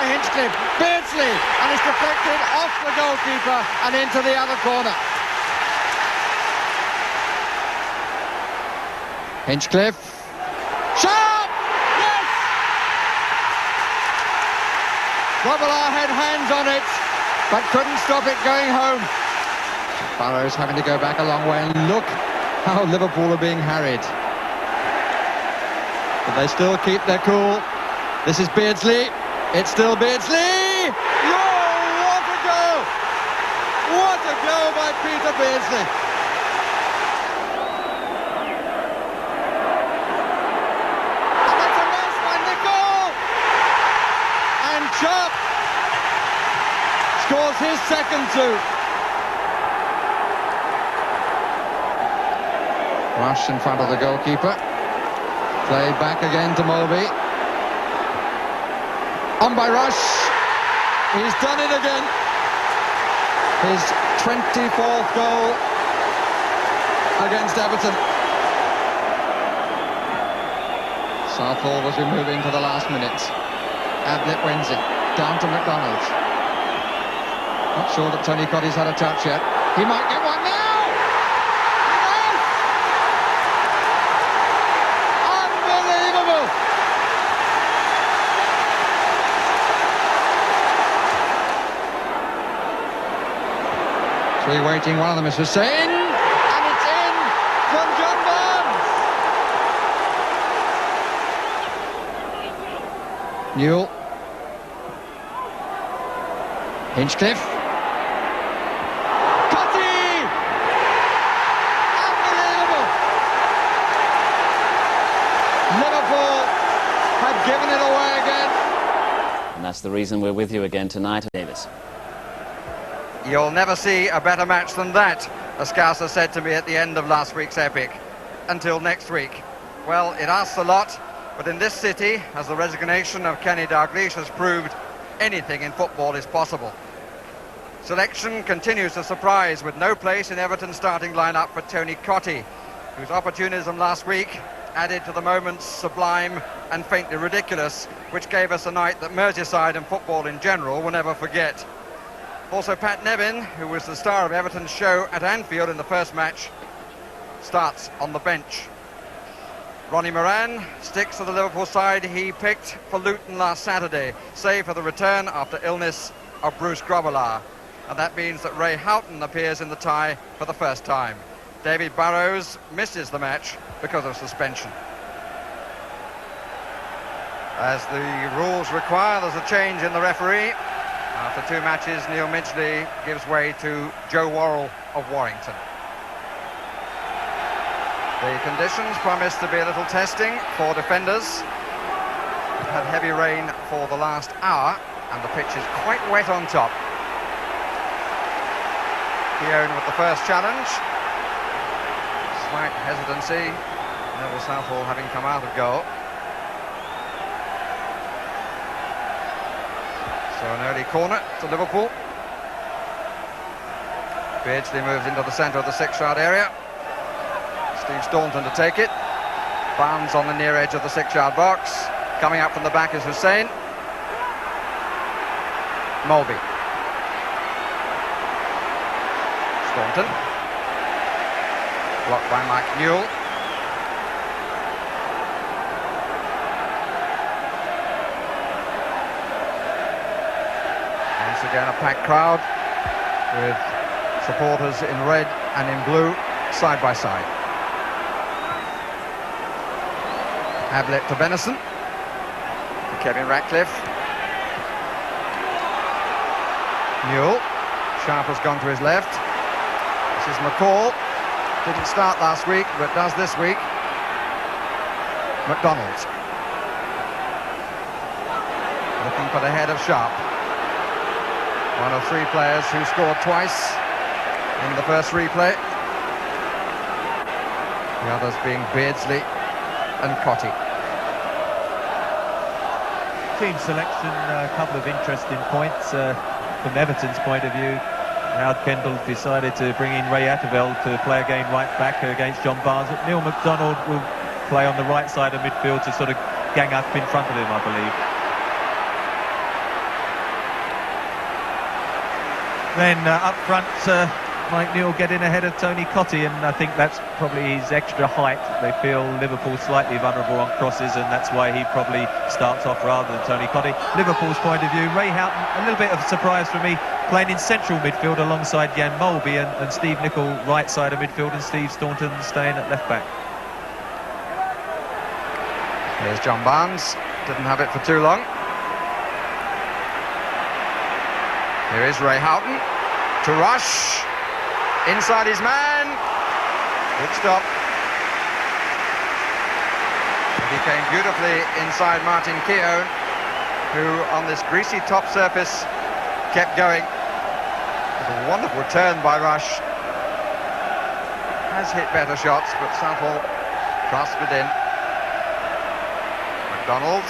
by Hinchcliffe. Beardsley, and it's deflected off the goalkeeper and into the other corner. Hinchcliffe. Sharp! Yes! Grobbelaar had hands on it, but couldn't stop it going home. Burrows having to go back a long way, and look how Liverpool are being harried. But they still keep their cool. This is Beardsley. It's still Beardsley! Oh, what a goal! What a goal by Peter Beardsley! And that's a nice one, Nicol! And Sharp scores his second too. Rush in front of the goalkeeper. Played back again to Mulvey. On by Rush. He's done it again. His 24th goal against Everton. Southall was removed into the last minute. Ablett wins it. Down to McDonald. Not sure that Tony Cotty's had a touch yet. He might get one now! Three waiting, one of them is Hussein, and it's in from John Barnes. Newell. Hinchcliffe. Cotty! Unbelievable! Liverpool have given it away again. And that's the reason we're with you again tonight, Davis. You'll never see a better match than that, as Scouser said to me at the end of last week's Epic. Until next week. Well, it asks a lot, but in this city, as the resignation of Kenny Dalglish has proved, anything in football is possible. Selection continues to surprise, with no place in Everton's starting lineup for Tony Cotty, whose opportunism last week added to the moments sublime and faintly ridiculous, which gave us a night that Merseyside and football in general will never forget. Also, Pat Nevin, who was the star of Everton's show at Anfield in the first match, starts on the bench. Ronnie Moran sticks to the Liverpool side he picked for Luton last Saturday, save for the return after illness of Bruce Grobbelaar. And that means that Ray Houghton appears in the tie for the first time. David Burrows misses the match because of suspension. As the rules require, there's a change in the referee. After two matches, Neil Midgley gives way to Joe Worrell of Warrington. The conditions promise to be a little testing for defenders. We've had heavy rain for the last hour, and the pitch is quite wet on top. Keown with the first challenge. Slight hesitancy. Neville Southall having come out of goal. So an early corner to Liverpool. Beardsley moves into the centre of the 6-yard area. Steve Staunton to take it. Barnes on the near edge of the 6-yard box. Coming up from the back is Hussein. Mulvey. Staunton. Blocked by Mike Newell. Once again a packed crowd with supporters in red and in blue side by side. Ablett to Benison. To Kevin Ratcliffe. Newell. Sharp has gone to his left. This is McCall. Didn't start last week, but does this week. McDonald. Looking for the head of Sharp. One of three players who scored twice in the first replay. The others being Beardsley and Cotty. Team selection, a couple of interesting points from Everton's point of view. Howard Kendall decided to bring in Ray Atterveld to play again right back against John Barnes. Neil MacDonald will play on the right side of midfield to sort of gang up in front of him, I believe. Then up front, Mike Newell getting ahead of Tony Cottee, and I think that's probably his extra height. They feel Liverpool slightly vulnerable on crosses, and that's why he probably starts off rather than Tony Cottee. Liverpool's point of view, Ray Houghton, a little bit of a surprise for me, playing in central midfield alongside Jan Molby and Steve Nicol right side of midfield, and Steve Staunton staying at left back. Here's John Barnes, didn't have it for too long. Here is Ray Houghton to Rush. Inside his man. Good stop. And he came beautifully inside Martin Keown, who on this greasy top surface kept going. It was a wonderful turn by Rush. Has hit better shots, but Southall crossed it in. McDonald.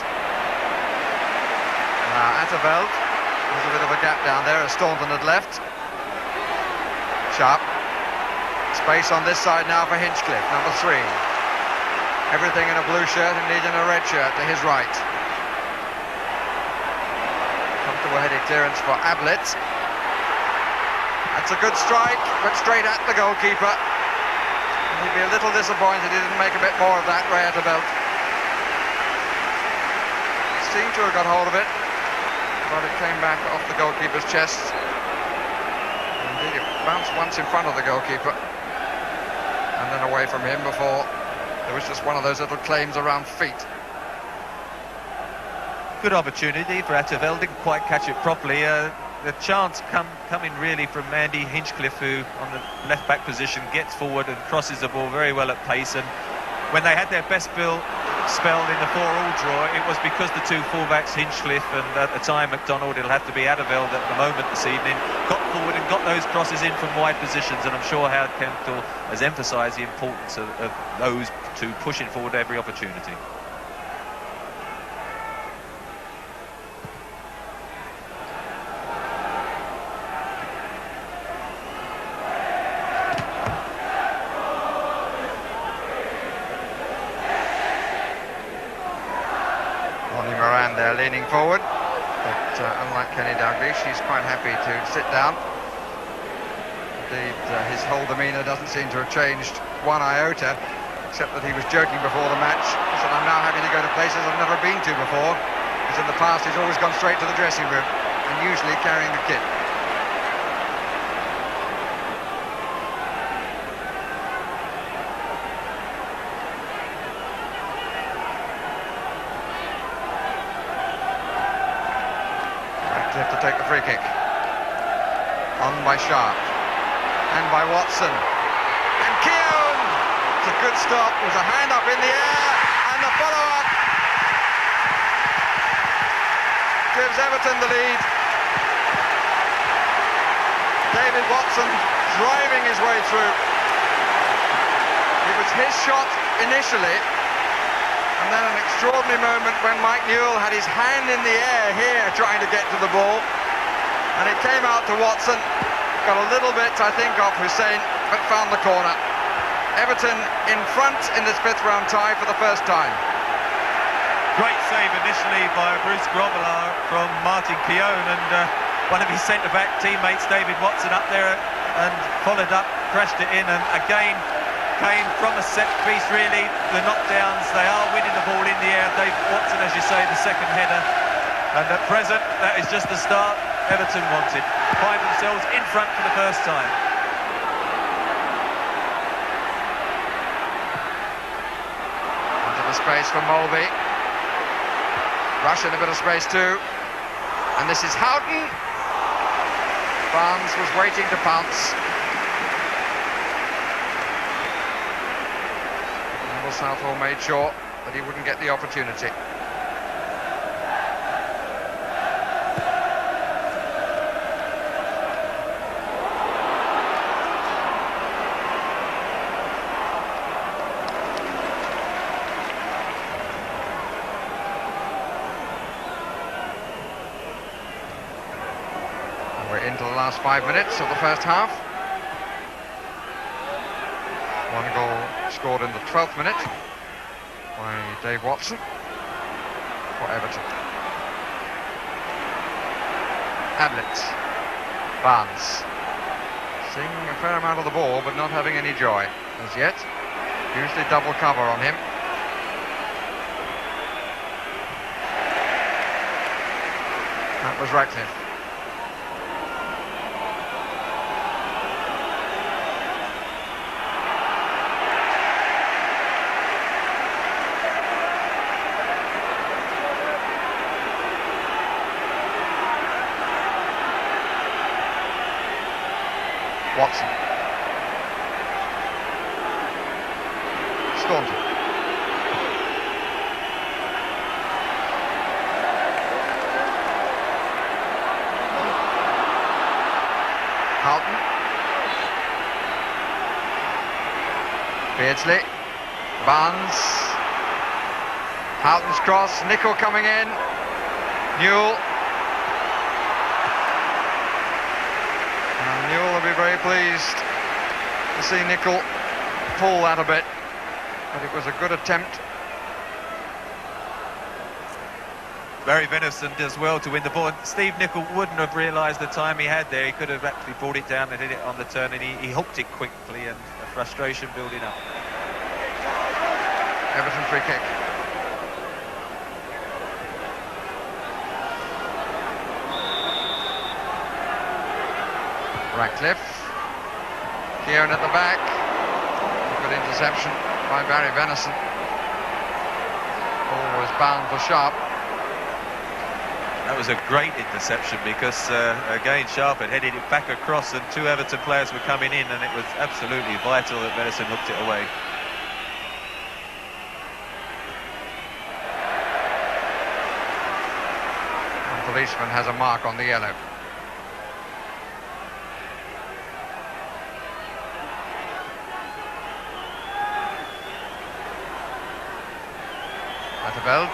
Now Atterveld. There's a bit of a gap down there as Staunton had left. Sharp. Space on this side now for Hinchcliffe, number 3. Everything in a blue shirt and needing a red shirt to his right. Comfortable headed clearance for Ablett. That's a good strike, but straight at the goalkeeper. He'd be a little disappointed he didn't make a bit more of that, Ray Atterveld. Seemed to have got hold of it, but it came back off the goalkeeper's chest. Indeed, it bounced once in front of the goalkeeper and then away from him before there was just one of those little claims around feet. Good opportunity for Atterveld, didn't quite catch it properly. The chance coming really from Andy Hinchcliffe, who on the left back position gets forward and crosses the ball very well at pace. And when they had their best spell in the 4-all draw, it was because the two fullbacks, Hinchcliffe and at the time McDonald, it'll have to be Atterveld at the moment this evening, got forward and got those crosses in from wide positions, and I'm sure Howard Kendall has emphasised the importance of those two pushing forward every opportunity. Leaning forward, but unlike Kenny Dalglish, she's quite happy to sit down. Indeed, his whole demeanour doesn't seem to have changed one iota, except that he was joking before the match. He said, I'm now having to go to places I've never been to before, because in the past he's always gone straight to the dressing room, and usually carrying the kit. To take the free kick. On by Sharp and by Watson and Keown. It's a good stop. There's a hand up in the air and the follow-up gives Everton the lead. David Watson driving his way through. It was his shot initially, and then an extraordinary moment when Mike Newell had his hand in the air here trying to get to the ball, and it came out to Watson, got a little bit I think off Hussein, but found the corner. Everton in front in this 5th round tie for the first time. Great save initially by Bruce Grobbelaar from Martin Keown, and one of his centre-back teammates, David Watson, up there and followed up, crashed it in, and again came from a set piece really. The knockdowns, they are winning the ball in the air. Dave Watson, as you say, the second header, and at present that is just the start Everton wanted. Find themselves in front for the first time. Into the space for Molby. Rush in a bit of space too, and this is Houghton. Barnes was waiting to pounce. Southall made sure that he wouldn't get the opportunity. And we're into the last 5 minutes of the first half. One goal scored in the 12th minute by Dave Watson for Everton. Ablett. Barnes. Seeing a fair amount of the ball, but not having any joy as yet. Usually double cover on him. That was Ratcliffe. Watson. Staunton. Houghton. Beardsley. Barnes. Houghton's cross. Nicol coming in. Newell. And Newell will be very pleased to see Nicol pull that a bit. But it was a good attempt. Very venturesome as well to win the ball. And Steve Nicol wouldn't have realised the time he had there. He could have actually brought it down and hit it on the turn, and he hooked it quickly, and the frustration building up. Everton free kick. Ratcliffe. Kieran at the back. Good interception by Barry Venison. Ball was bound for Sharp. That was a great interception because, again, Sharp had headed it back across and two Everton players were coming in, and it was absolutely vital that Venison hooked it away. And the policeman has a mark on the yellow. Atterveld.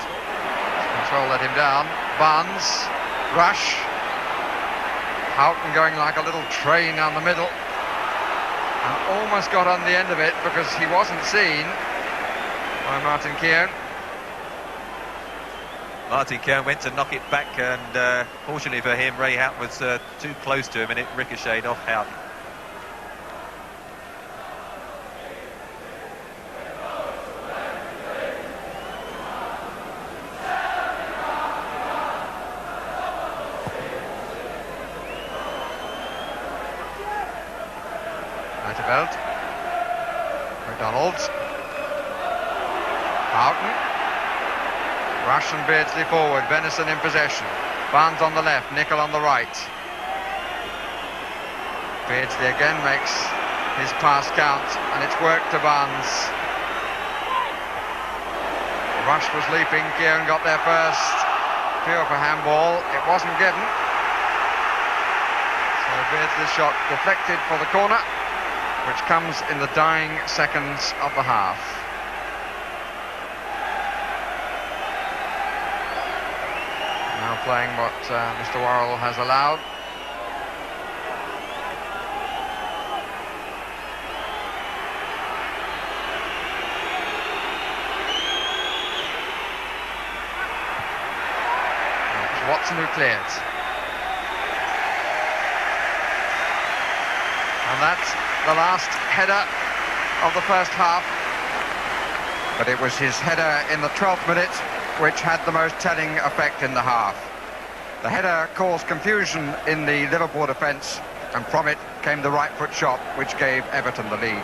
Control let him down. Barnes, Rush, Houghton going like a little train down the middle, and almost got on the end of it because he wasn't seen by Martin Keown. Martin Keown went to knock it back, and fortunately for him, Ray Houghton was too close to him, and it ricocheted off Houghton. Atterveld. McDonald. Houghton. Rush and Beardsley forward. Venison in possession. Barnes on the left. Nicol on the right. Beardsley again makes his pass count, and it's worked to Barnes. Rush was leaping. Keown got there first. Feel for handball. It wasn't given. So Beardsley's shot deflected for the corner, which comes in the dying seconds of the half. Now playing what Mr. Worrell has allowed. It was Watson who cleared. And that's the last header of the first half, but it was his header in the 12th minute which had the most telling effect in the half. The header caused confusion in the Liverpool defence, and from it came the right foot shot which gave Everton the lead.